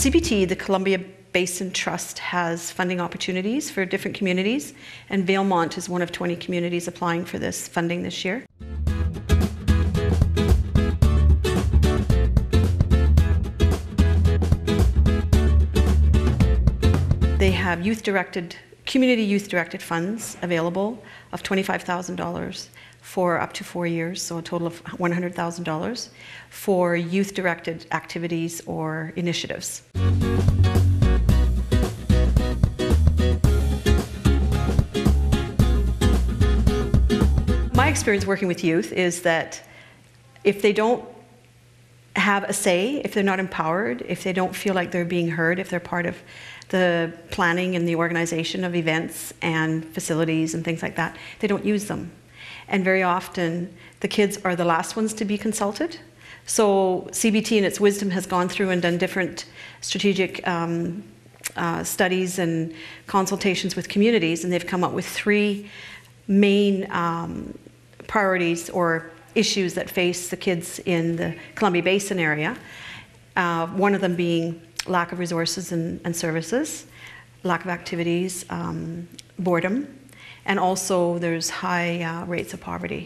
CBT, the Columbia Basin Trust, has funding opportunities for different communities, and Valemount is one of 20 communities applying for this funding this year. They have community youth-directed funds available of $25,000 for up to 4 years, so a total of $100,000 for youth-directed activities or initiatives. My experience working with youth is that if they don't have a say, if they're not empowered, if they don't feel like they're being heard, if they're part of the planning and the organization of events and facilities and things like that, they don't use them. And very often the kids are the last ones to be consulted. So CBT in its wisdom has gone through and done different strategic studies and consultations with communities, and they've come up with 3 main priorities or issues that face the kids in the Columbia Basin area. One of them being lack of resources and services, lack of activities, boredom, and also there's high rates of poverty.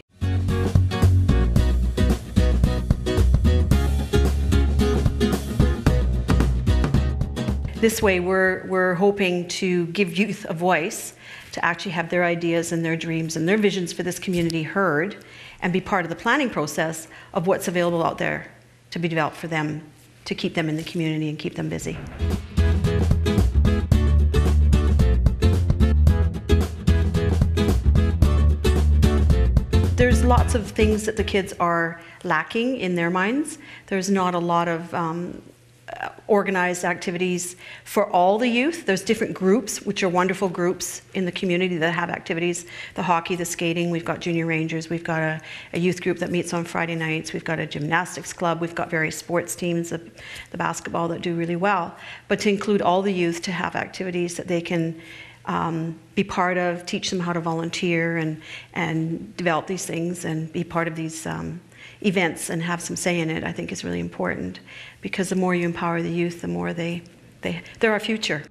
This way we're hoping to give youth a voice to actually have their ideas and their dreams and their visions for this community heard and be part of the planning process of what's available out there to be developed for them, to keep them in the community and keep them busy. There's lots of things that the kids are lacking in their minds. There's not a lot of organized activities for all the youth. There's different groups, which are wonderful groups in the community that have activities. The hockey, the skating, we've got junior rangers, we've got a youth group that meets on Friday nights, we've got a gymnastics club, we've got various sports teams, the basketball that do really well. But to include all the youth to have activities that they can be part of, teach them how to volunteer and develop these things and be part of these events and have some say in it, I think is really important, because the more you empower the youth, the more they're our future.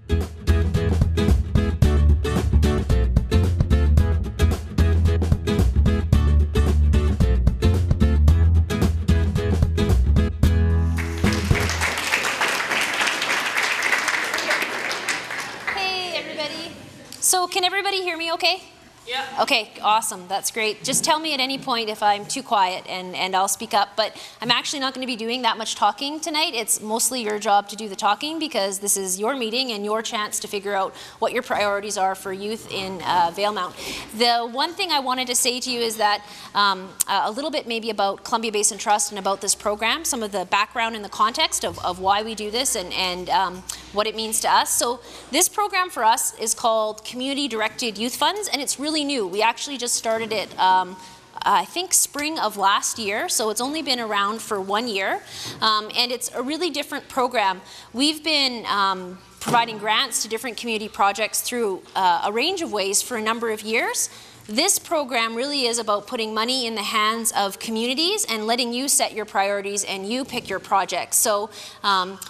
Hey everybody. So can everybody hear me okay? Yeah. Okay, awesome. That's great. Just tell me at any point if I'm too quiet and I'll speak up. But I'm actually not going to be doing that much talking tonight. It's mostly your job to do the talking, because this is your meeting and your chance to figure out what your priorities are for youth in Valemount. The one thing I wanted to say to you is that a little bit maybe about Columbia Basin Trust and about this program, some of the background and the context of why we do this and what it means to us. So this program for us is called Community Directed Youth Funds, and it's really new. We actually just started it I think spring of last year, so it's only been around for 1 year, and it's a really different program. We've been providing grants to different community projects through a range of ways for a number of years. This program really is about putting money in the hands of communities and letting you set your priorities and you pick your projects. So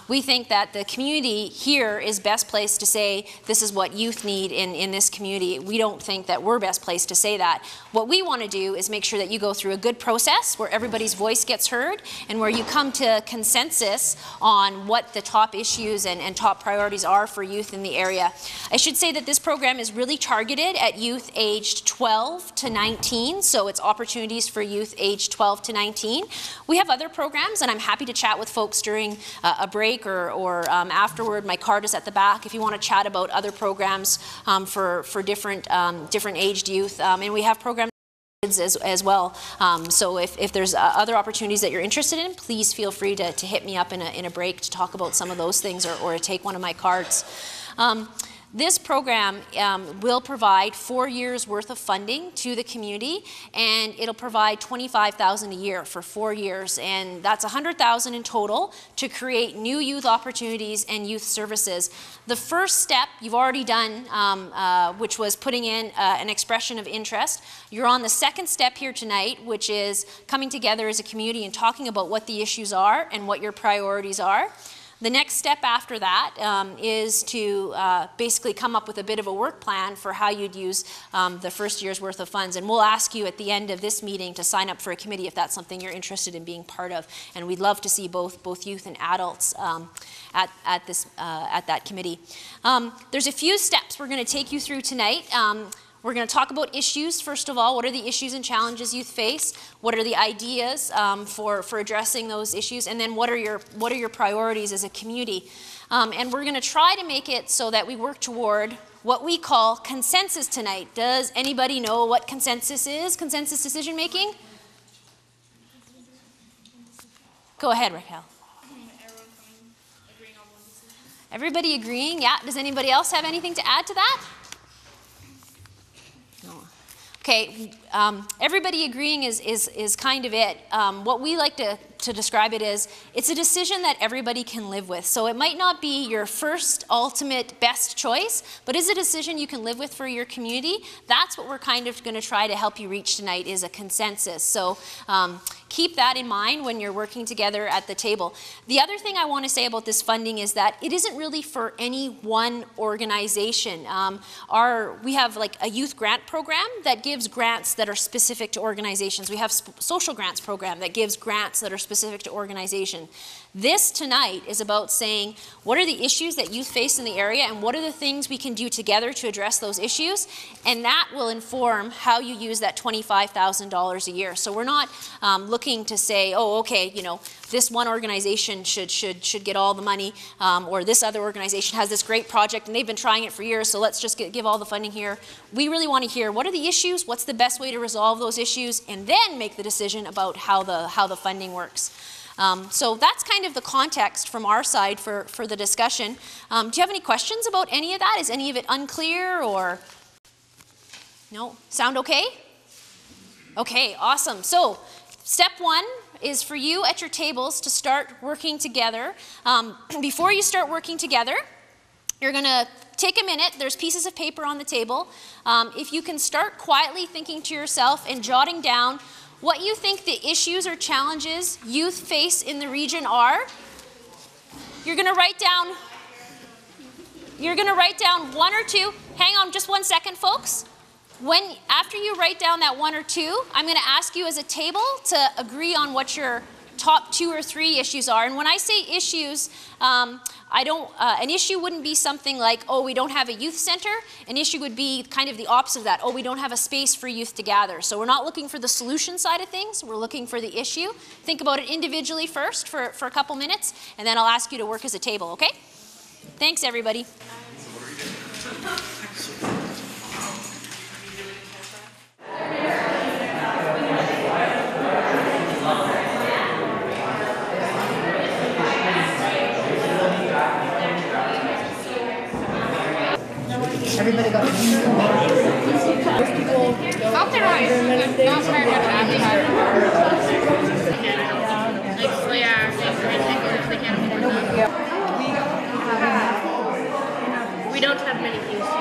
we think that the community here is best placed to say this is what youth need in this community. We don't think that we're best placed to say that. What we want to do is make sure that you go through a good process where everybody's voice gets heard and where you come to consensus on what the top issues and top priorities are for youth in the area. I should say that this program is really targeted at youth aged 12 to 19, so it's opportunities for youth aged 12 to 19. We have other programs, and I'm happy to chat with folks during a break or afterward. My card is at the back if you want to chat about other programs for different aged youth, and we have programs as well. So if there's other opportunities that you're interested in, please feel free to hit me up in a break to talk about some of those things or to take one of my cards. This program will provide 4 years worth of funding to the community, and it'll provide $25,000 a year for 4 years, and that's $100,000 in total to create new youth opportunities and youth services. The first step you've already done, which was putting in an expression of interest. You're on the second step here tonight, which is coming together as a community and talking about what the issues are and what your priorities are. The next step after that is to basically come up with a bit of a work plan for how you'd use the first year's worth of funds. And we'll ask you at the end of this meeting to sign up for a committee if that's something you're interested in being part of. And we'd love to see both youth and adults at that committee. There's a few steps we're going to take you through tonight. We're going to talk about issues, first of all. What are the issues and challenges youth face? What are the ideas for addressing those issues? And then what are your priorities as a community? And we're going to try to make it so that we work toward what we call consensus tonight. Does anybody know what consensus is? Consensus decision making? Go ahead, Raquel. Everybody agreeing? Yeah. Does anybody else have anything to add to that? Okay, everybody agreeing is kind of it. What we like to describe it as, it's a decision that everybody can live with. So it might not be your first, ultimate, best choice, but is a decision you can live with for your community. That's what we're kind of going to try to help you reach tonight, is a consensus. So keep that in mind when you're working together at the table. The other thing I want to say about this funding is that it isn't really for any one organization. We have like a youth grant program that gives grants that are specific to organizations. We have social grants program that gives grants that are specific to organization. This tonight is about saying, what are the issues that youth face in the area and what are the things we can do together to address those issues? And that will inform how you use that $25,000 a year. So we're not looking to say, oh, okay, you know, this one organization should get all the money, or this other organization has this great project and they've been trying it for years, so let's just give all the funding here. We really want to hear, what are the issues, what's the best way to resolve those issues, and then make the decision about how the funding works. So that's kind of the context from our side for the discussion. Do you have any questions about any of that? Is any of it unclear, or? No? Sound okay? Okay, awesome. So step one is for you at your tables to start working together. Before you start working together, you're going to take a minute. There's pieces of paper on the table. If you can start quietly thinking to yourself and jotting down what you think the issues or challenges youth face in the region are. You're going to write down one or two. Hang on just 1 second, folks. After you write down that one or two, I'm going to ask you as a table to agree on what your top 2 or 3 issues are. And when I say issues, an issue wouldn't be something like, oh, we don't have a youth center. An issue would be kind of the opposite of that. Oh, we don't have a space for youth to gather. So we're not looking for the solution side of things. We're looking for the issue. Think about it individually first for a couple minutes, and then I'll ask you to work as a table, okay? Thanks, everybody. Everybody got Not very much advertising. We don't have many things to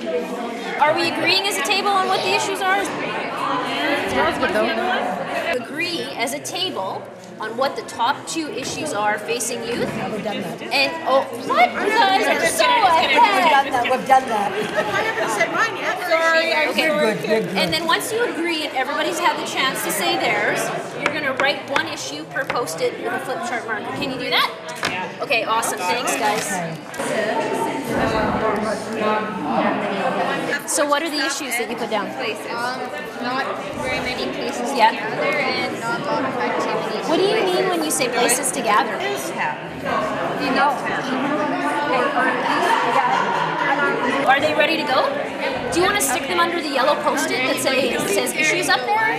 do. Are we agreeing as a table on what the issues are? Sounds good though. Agree as a table on what the top 2 issues are facing youth. We've done that. And what? You guys are so ahead. We've done that. I haven't said mine yet. Sorry. Okay. And then once you agree and everybody's had the chance to say theirs, you're going to write one issue per post-it with a flip chart marker. Can you do that? Yeah. Okay, awesome. Thanks, guys. So what are the issues that you put down? Not very many places to Yeah. gather and not a lot of activities. What do you mean when you say places to gather? Are they ready to go? Do you want to stick them under the yellow post-it that says issues up there?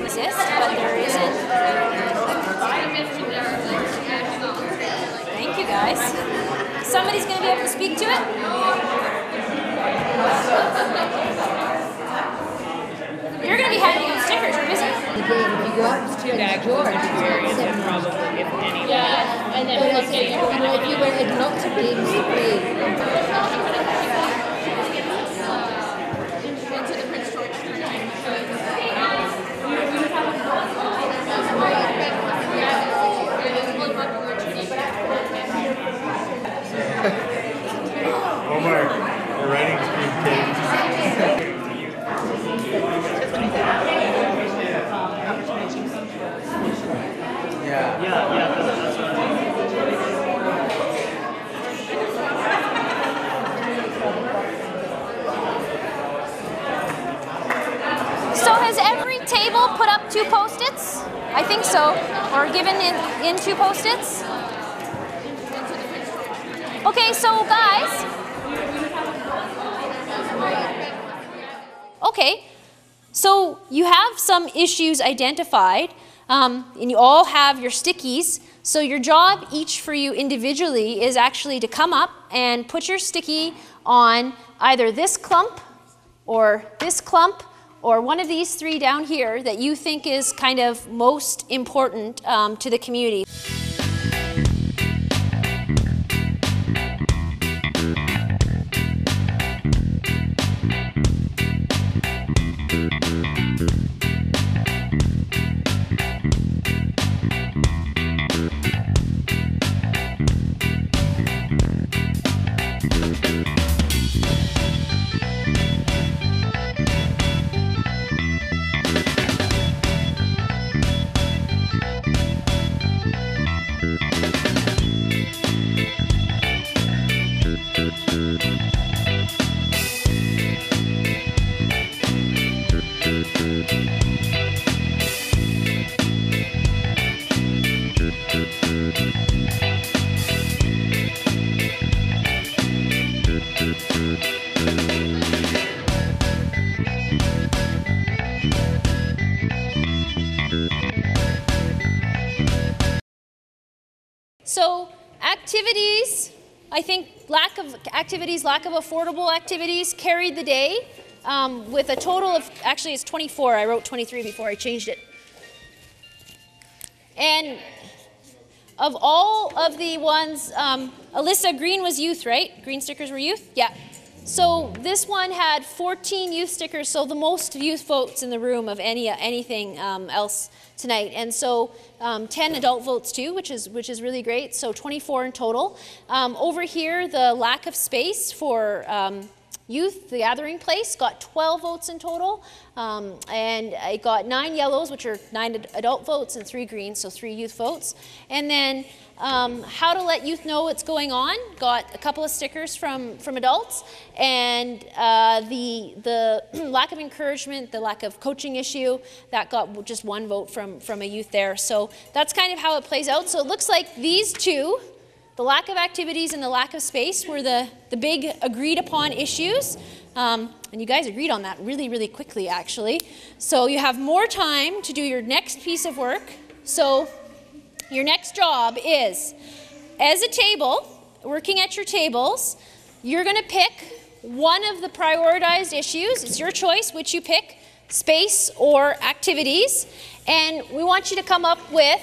Exist, but there isn't. Thank you, guys. Somebody's going to be able to speak to it? You're going to be handing out stickers. You're busy. If you go up to George, probably, if any. And then look at you. You know, if you were like lots of games to play. Omar, the writing screen kids. So has every table put up 2 Post-its? I think so. Or given in 2 Post-its? Okay, so guys. Okay, so you have some issues identified, and you all have your stickies. So your job, each for you individually, is actually to come up and put your sticky on either this clump, or one of these 3 down here that you think is kind of most important to the community. So activities, I think lack of affordable activities carried the day with a total of, actually it's 24, I wrote 23 before I changed it. And of all of the ones, Alyssa, green was youth, right? Green stickers were youth? Yeah. So this one had 14 youth stickers, so the most youth votes in the room of anything else tonight. And so 10 adult votes too, which is really great. So 24 in total. Over here, the lack of space for youth, the gathering place, got 12 votes in total. And I got 9 yellows, which are 9 adult votes, and 3 greens, so 3 youth votes. And then how to let youth know what's going on, got a couple of stickers from adults. And the lack of encouragement, the lack of coaching issue, that got just 1 vote from a youth there. So that's kind of how it plays out. So it looks like these two, the lack of activities and the lack of space, were the big agreed upon issues. And you guys agreed on that really, really quickly, actually. So you have more time to do your next piece of work. So your next job is, as a table, working at your tables, you're going to pick one of the prioritized issues. It's your choice which you pick, space or activities. And we want you to come up with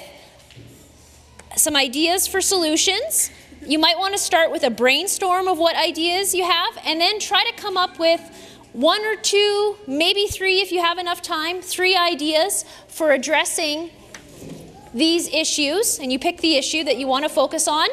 some ideas for solutions. You might want to start with a brainstorm of what ideas you have, and then try to come up with 1 or 2, maybe 3 if you have enough time, 3 ideas for addressing these issues, and you pick the issue that you want to focus on.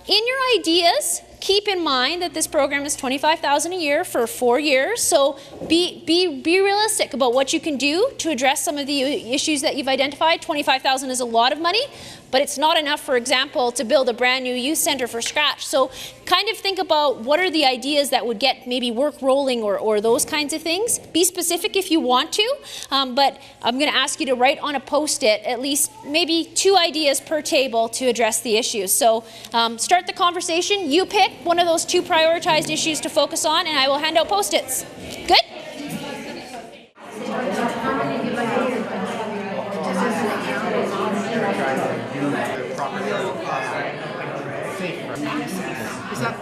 In your ideas, keep in mind that this program is $25,000 a year for 4 years, so be realistic about what you can do to address some of the issues that you've identified. $25,000 is a lot of money, but it's not enough, for example, to build a brand new youth center from scratch. So kind of think about what are the ideas that would get maybe work rolling or those kinds of things. Be specific if you want to, but I'm going to ask you to write on a Post-it at least maybe 2 ideas per table to address the issues. So start the conversation. You pick one of those 2 prioritized issues to focus on, and I will hand out Post-its. Good?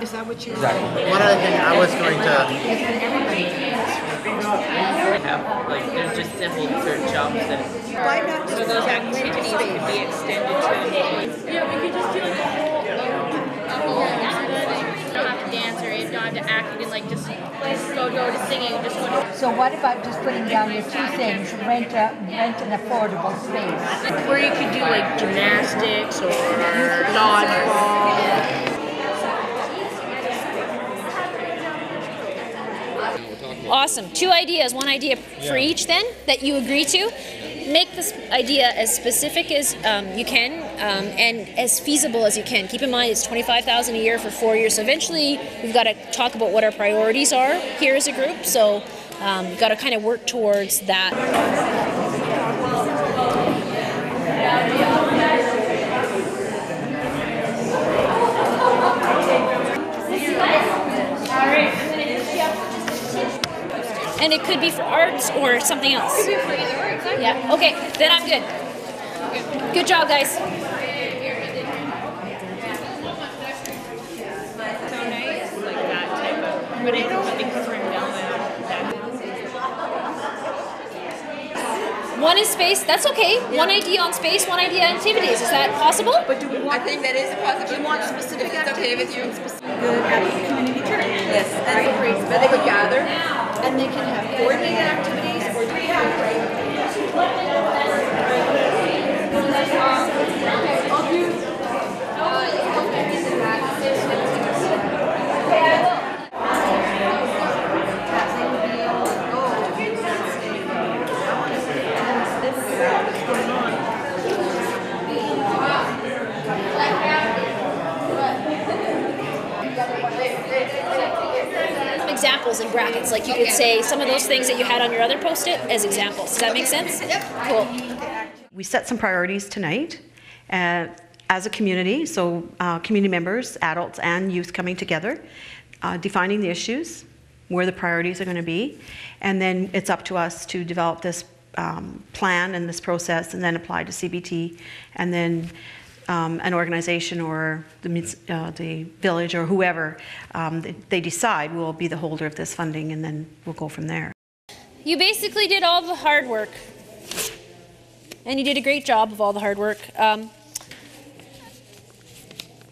Is that what you Exactly. One other thing I was going to have like like there's just simple certain jobs that. Why not So those activities could be extended to. Yeah, we could just do like a whole you don't have to dance or you don't have to act. You can like just go to singing and just go to. So what about just putting down your two things, rent an affordable space? Where you could do like gymnastics or dodgeball. Awesome. 2 ideas, 1 idea for each then that you agree to. Make this idea as specific as you can and as feasible as you can. Keep in mind it's $25,000 a year for 4 years. So eventually we've got to talk about what our priorities are here as a group. So we've got to kind of work towards that. And it could be for arts or something else. Yeah, okay, then I'm good. Good job, guys. So nice, like that type of, but I think trim down that. One is space, that's okay. 1 idea on space, 1 idea on activities. Is that possible? But do we want? I think that is a possibility. Do you want specific If it's okay with you? Good at the community church. Yes, that's great. But they would gather. And they can have coordinated activities or do you Examples in brackets, like you could say some of those things that you had on your other post-it as examples. Does that make sense? Yep. Cool. We set some priorities tonight as a community, so community members, adults and youth coming together, defining the issues, where the priorities are going to be, and then it's up to us to develop this plan and this process and then apply to CBT, and then an organization or the village or whoever they decide will be the holder of this funding, and then we'll go from there. You basically did all the hard work, and you did a great job of all the hard work. I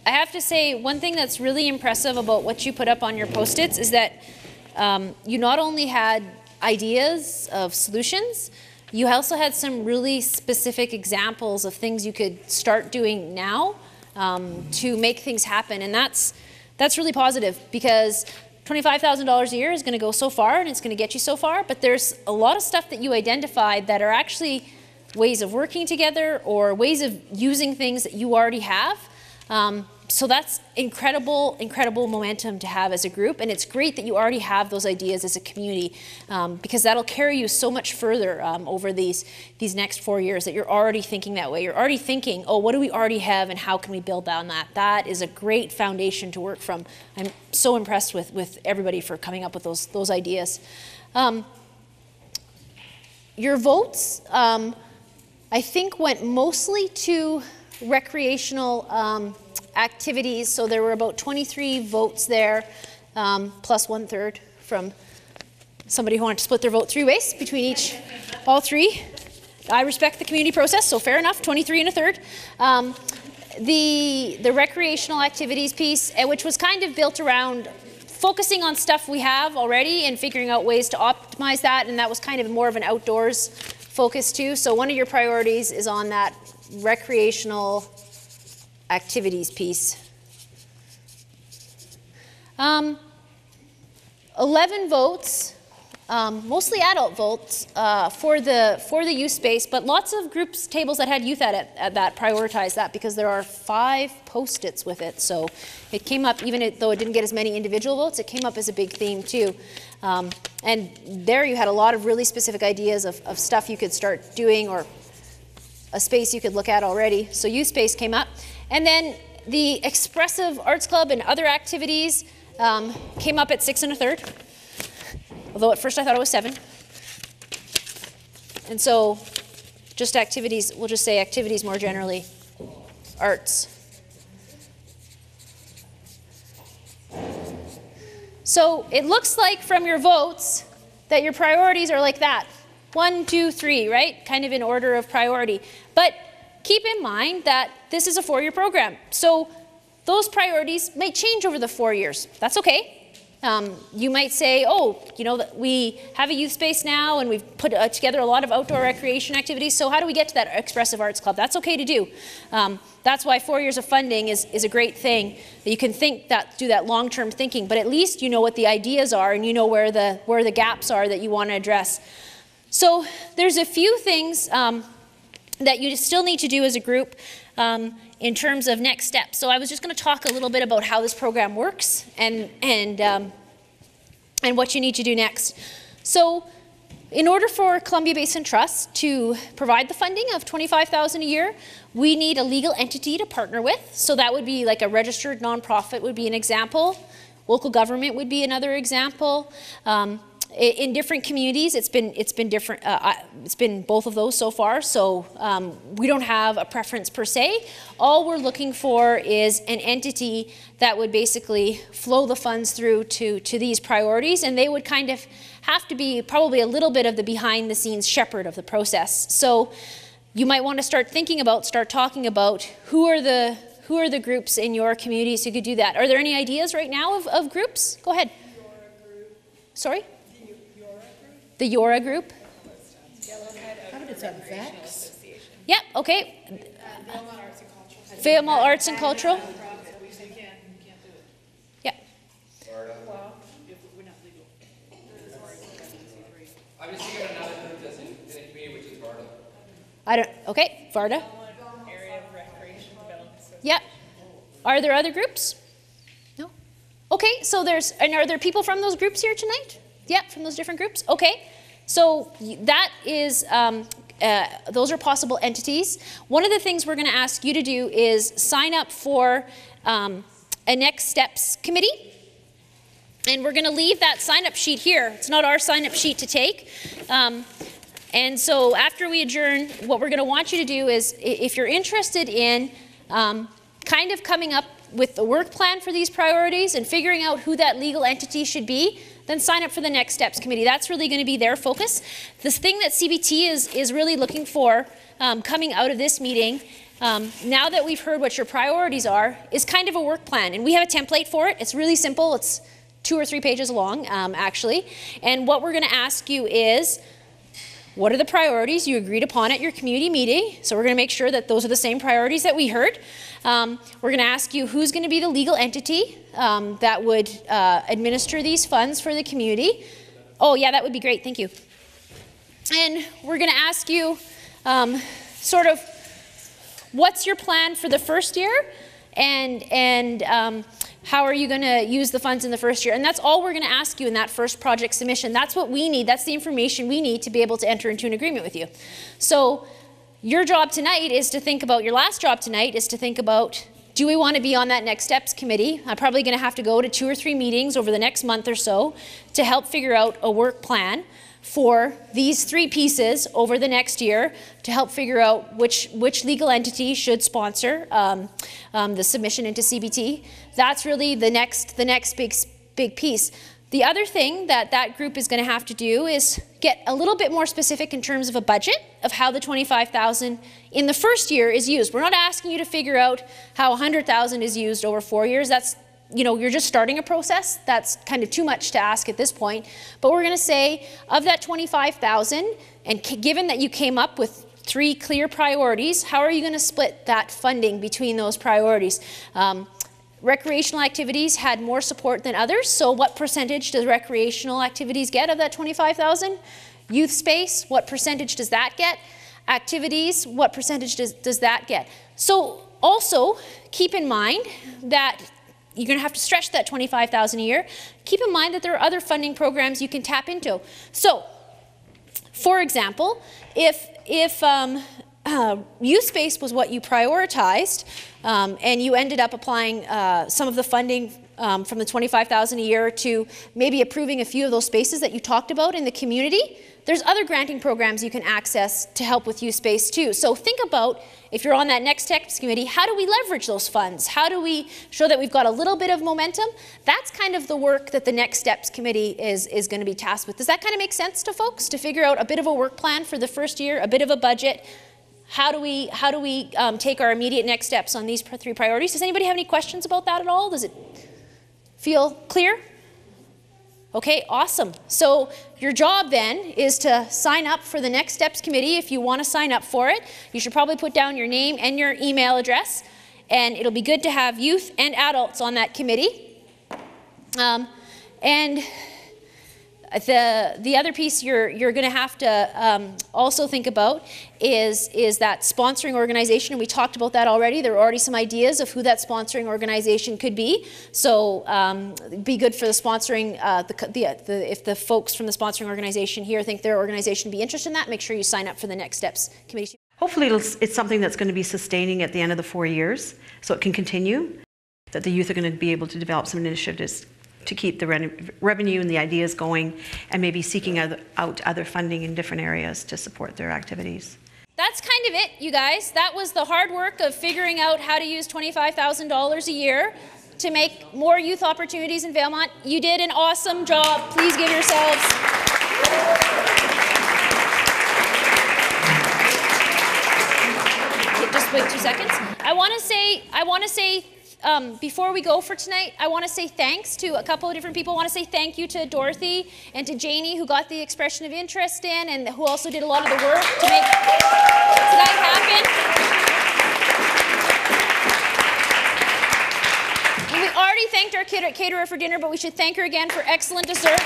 have to say, one thing that's really impressive about what you put up on your post-its is that you not only had ideas of solutions, you also had some really specific examples of things you could start doing now to make things happen, and that's really positive, because $25,000 a year is going to go so far and it's going to get you so far, but there's a lot of stuff that you identified that are actually ways of working together or ways of using things that you already have. So that's incredible, incredible momentum to have as a group, and it's great that you already have those ideas as a community, because that'll carry you so much further over these next 4 years, that you're already thinking that way. You're already thinking, oh, what do we already have and how can we build on that? That is a great foundation to work from. I'm so impressed with everybody for coming up with those ideas. Your votes, I think, went mostly to recreational activities, so there were about 23 votes there, plus 1/3 from somebody who wanted to split their vote 3 ways between all 3. I respect the community process, so fair enough, 23 1/3. The recreational activities piece, which was kind of built around focusing on stuff we have already and figuring out ways to optimize that, and that was kind of more of an outdoors focus too. So one of your priorities is on that recreational activities piece. 11 votes, mostly adult votes for the youth space, but lots of groups tables that had youth at that prioritized that, because there are 5 post-its with it. So it came up, even though it didn't get as many individual votes, it came up as a big theme too. And there you had a lot of really specific ideas of stuff you could start doing, or a space you could look at already. So youth space came up. And then the expressive arts club and other activities came up at 6 1/3. Although at first I thought it was 7. And so just activities, we'll just say activities more generally, arts. So it looks like from your votes that your priorities are like that. 1, 2, 3, right? Kind of in order of priority. But keep in mind that this is a 4-year program. So those priorities might change over the 4 years. That's okay. You might say, oh, you know, that we have a youth space now and we've put together a lot of outdoor recreation activities, so how do we get to that expressive arts club? That's okay to do. That's why 4 years of funding is a great thing. That you can do that long-term thinking, but at least you know what the ideas are and you know where the gaps are that you want to address. So there's a few things that you still need to do as a group in terms of next steps. So I was just going to talk a little bit about how this program works and what you need to do next. So in order for Columbia Basin Trust to provide the funding of $25,000 a year, we need a legal entity to partner with. So that would be like a registered nonprofit would be an example. Local government would be another example. In different communities, it's been different. It's been both of those so far. So we don't have a preference per se. All we're looking for is an entity that would basically flow the funds through to these priorities, and they would kind of have to be probably a little bit of the behind-the-scenes shepherd of the process. So you might want to start talking about who are the groups in your communities who could do that. Are there any ideas right now of groups? Go ahead. Sorry. The Yora group? How about it's on VEX? Yep, okay. Valemount Arts and Cultural? Yeah. I'm just thinking of another group that's in the community, which is Varda. Okay, Varda. Area of recreation development. Yep. Are there other groups? No? Okay, so are there people from those groups here tonight? Yeah, from those different groups? Okay, so that is, those are possible entities. One of the things we're going to ask you to do is sign up for a next steps committee. And we're going to leave that sign-up sheet here. It's not our sign-up sheet to take. And so after we adjourn, what we're going to want you to do is, if you're interested in kind of coming up with the work plan for these priorities and figuring out who that legal entity should be, then sign up for the Next Steps Committee. That's really going to be their focus. This thing that CBT is really looking for coming out of this meeting, now that we've heard what your priorities are, is kind of a work plan. And we have a template for it. It's really simple. It's 2 or 3 pages long, actually. And what we're going to ask you is, what are the priorities you agreed upon at your community meeting? So we're going to make sure that those are the same priorities that we heard. We're going to ask you who's going to be the legal entity that would administer these funds for the community. Oh, yeah, that would be great. Thank you. And we're going to ask you sort of what's your plan for the first year and how are you going to use the funds in the first year? And that's all we're going to ask you in that first project submission. That's what we need. That's the information we need to be able to enter into an agreement with you. So your job tonight is to think about, your last job tonight is to think about, do we want to be on that Next Steps Committee? I'm probably going to have to go to 2 or 3 meetings over the next month or so to help figure out a work plan for these 3 pieces over the next year to help figure out which legal entity should sponsor the submission into CBT. That's really the next big piece. The other thing that group is going to have to do is get a little bit more specific in terms of a budget of how the $25,000 in the first year is used. We're not asking you to figure out how $100,000 is used over 4 years. That's, you know, you're just starting a process. That's kind of too much to ask at this point. But we're going to say, of that $25,000, and given that you came up with 3 clear priorities, how are you going to split that funding between those priorities? Recreational activities had more support than others, so what percentage does recreational activities get of that $25,000? Youth space, what percentage does that get? Activities, what percentage does that get? So also keep in mind that you're going to have to stretch that $25,000 a year. Keep in mind that there are other funding programs you can tap into. So, for example, if youth space was what you prioritized, and you ended up applying some of the funding from the $25,000 a year to maybe approving a few of those spaces that you talked about in the community, there's other granting programs you can access to help with youth space too. So think about, if you're on that Next Steps committee, how do we leverage those funds? How do we show that we've got a little bit of momentum? That's kind of the work that the Next Steps committee is going to be tasked with. Does that kind of make sense to folks, to figure out a bit of a work plan for the first year, a bit of a budget? How do we take our immediate next steps on these 3 priorities? Does anybody have any questions about that at all? Does it feel clear? Okay, awesome. So your job then is to sign up for the Next Steps Committee if you want to sign up for it. You should probably put down your name and your email address, and it'll be good to have youth and adults on that committee. And the other piece you're going to have to also think about is that sponsoring organization, and we talked about that already. There are already some ideas of who that sponsoring organization could be. So it'd be good for the sponsoring, if the folks from the sponsoring organization here think their organization would be interested in that, make sure you sign up for the Next Steps Committee. Hopefully it's something that's going to be sustaining at the end of the 4 years, so it can continue, that the youth are going to be able to develop some initiatives to keep the revenue and the ideas going, and maybe seeking out other funding in different areas to support their activities. That's kind of it, you guys. That was the hard work of figuring out how to use $25,000 a year to make more youth opportunities in Valemount. You did an awesome job. Please give yourselves. Okay, just wait 2 seconds. I want to say before we go for tonight, I want to say thanks to a couple of different people. I want to say thank you to Dorthe and to Janey, who got the expression of interest in, and who also did a lot of the work to make tonight happen. And we already thanked our caterer for dinner, but we should thank her again for excellent dessert.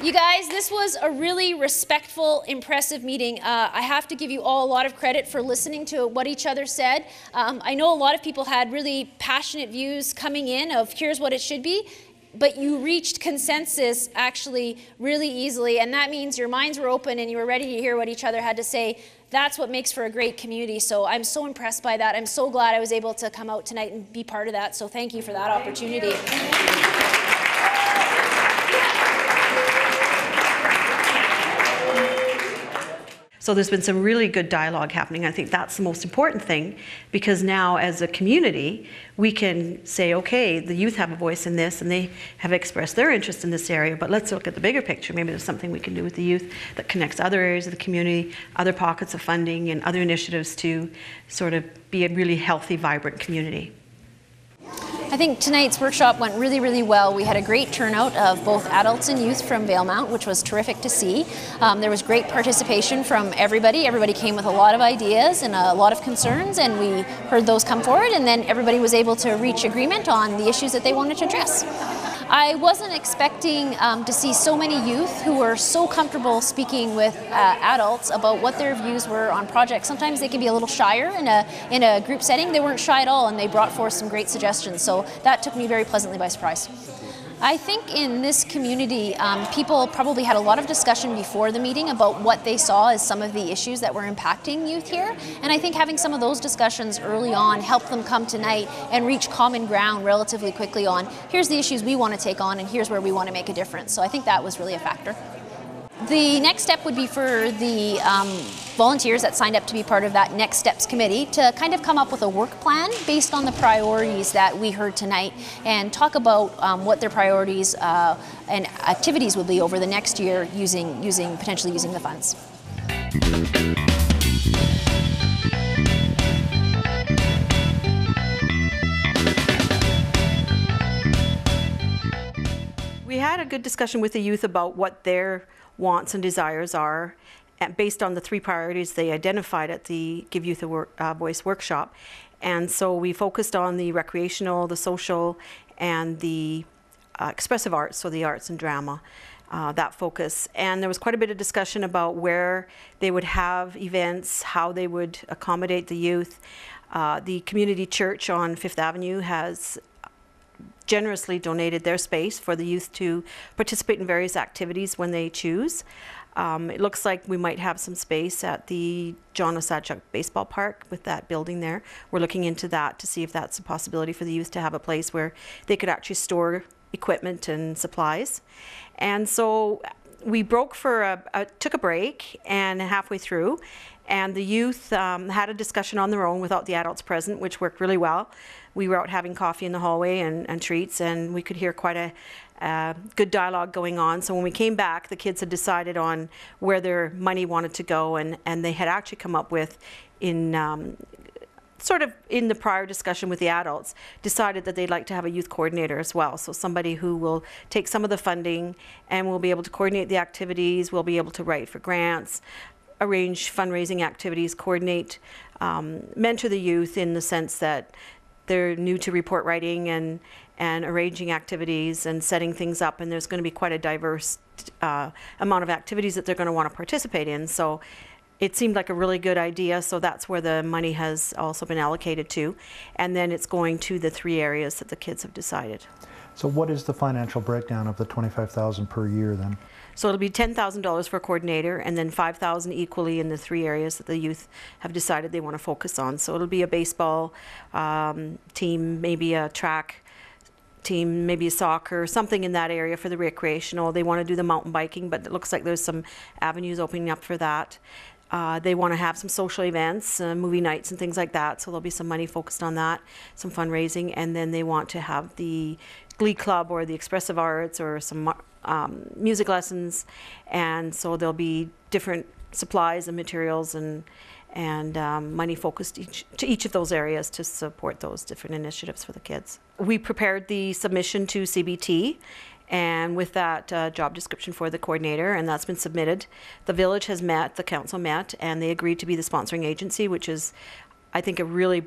You guys, this was a really respectful, impressive meeting. I have to give you all a lot of credit for listening to what each other said. I know a lot of people had really passionate views coming in of here's what it should be, but you reached consensus actually really easily, and that means your minds were open and you were ready to hear what each other had to say. That's what makes for a great community, so I'm so impressed by that. I'm so glad I was able to come out tonight and be part of that, so thank you for that opportunity. So there's been some really good dialogue happening. I think that's the most important thing, because now as a community, we can say, okay, the youth have a voice in this and they have expressed their interest in this area, but let's look at the bigger picture. Maybe there's something we can do with the youth that connects other areas of the community, other pockets of funding and other initiatives to sort of be a really healthy, vibrant community. I think tonight's workshop went really, really well. We had a great turnout of both adults and youth from Valemount, which was terrific to see. There was great participation from everybody. Everybody came with a lot of ideas and a lot of concerns, and we heard those come forward, and then everybody was able to reach agreement on the issues that they wanted to address. I wasn't expecting to see so many youth who were so comfortable speaking with adults about what their views were on projects. Sometimes they can be a little shyer in a group setting. They weren't shy at all, and they brought forth some great suggestions. So that took me very pleasantly by surprise. I think in this community, people probably had a lot of discussion before the meeting about what they saw as some of the issues that were impacting youth here. And I think having some of those discussions early on helped them come tonight and reach common ground relatively quickly on, here's the issues we want to take on and here's where we want to make a difference. So I think that was really a factor. The next step would be for the volunteers that signed up to be part of that Next Steps Committee to kind of come up with a work plan based on the priorities that we heard tonight, and talk about what their priorities and activities will be over the next year potentially using the funds. We had a good discussion with the youth about what their wants and desires are, and based on the 3 priorities they identified at the Give Youth a Voice workshop. And so we focused on the recreational, the social, and the expressive arts, so the arts and drama, that focus. And there was quite a bit of discussion about where they would have events, how they would accommodate the youth. The community church on 5th Avenue has generously donated their space for the youth to participate in various activities when they choose. It looks like we might have some space at the John Ossadchuk Baseball Park with that building there. We're looking into that to see if that's a possibility for the youth to have a place where they could actually store equipment and supplies. And so we broke for took a break, and halfway through, and the youth had a discussion on their own without the adults present, which worked really well. We were out having coffee in the hallway and treats, and we could hear quite a good dialogue going on. So when we came back, the kids had decided on where their money wanted to go, and they had actually come up with, sort of in the prior discussion with the adults, decided that they'd like to have a youth coordinator as well. So somebody who will take some of the funding and will be able to coordinate the activities, will be able to write for grants, arrange fundraising activities, coordinate, mentor the youth in the sense that they're new to report writing and arranging activities and setting things up, and there's going to be quite a diverse amount of activities that they're going to want to participate in. So it seemed like a really good idea, so that's where the money has also been allocated to. And then it's going to the 3 areas that the kids have decided. So what is the financial breakdown of the $25,000 per year then? So it'll be $10,000 for a coordinator, and then $5,000 equally in the 3 areas that the youth have decided they want to focus on. So it'll be a baseball team, maybe a track team, maybe a soccer, something in that area for the recreational. They want to do the mountain biking, but it looks like there's some avenues opening up for that. They want to have some social events, movie nights and things like that, so there'll be some money focused on that, some fundraising, and then they want to have the Glee Club or the Expressive Arts or some music lessons, and so there'll be different supplies and materials and money focused to each of those areas to support those different initiatives for the kids. We prepared the submission to CBT, and with that job description for the coordinator, and that's been submitted. The village has met, the council met, and they agreed to be the sponsoring agency, which is, I think, a really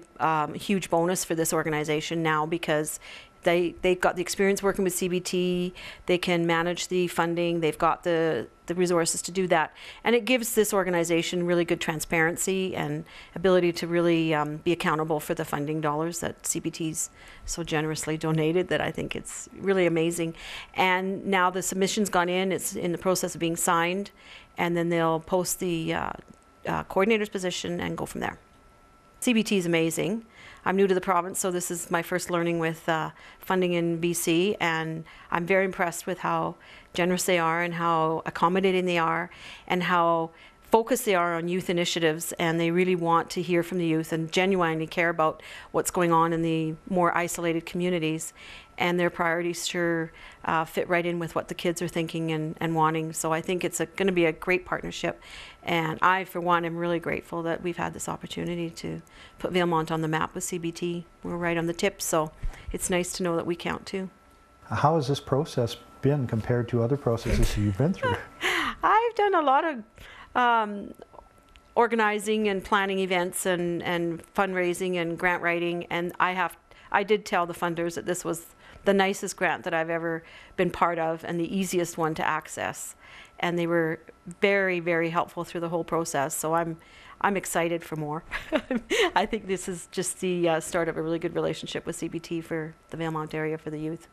huge bonus for this organization now, because they've got the experience working with CBT, they can manage the funding, they've got the resources to do that. And it gives this organization really good transparency and ability to really be accountable for the funding dollars that CBT's so generously donated, that I think it's really amazing. And now the submission's gone in, it's in the process of being signed, and then they'll post the coordinator's position and go from there. CBT is amazing. I'm new to the province, so this is my first learning with funding in BC, and I'm very impressed with how generous they are and how accommodating they are and how focused they are on youth initiatives, and they really want to hear from the youth and genuinely care about what's going on in the more isolated communities, and their priorities sure fit right in with what the kids are thinking and wanting. So I think it's going to be a great partnership, and I, for one, am really grateful that we've had this opportunity to put Valemount on the map with CBT. We're right on the tip, so it's nice to know that we count too. How has this process been compared to other processes you've been through? I've done a lot of organizing and planning events and fundraising and grant writing, and I did tell the funders that this was the nicest grant that I've ever been part of and the easiest one to access, and they were very, very helpful through the whole process. So I'm excited for more. I think this is just the start of a really good relationship with CBT for the Valemount area for the youth.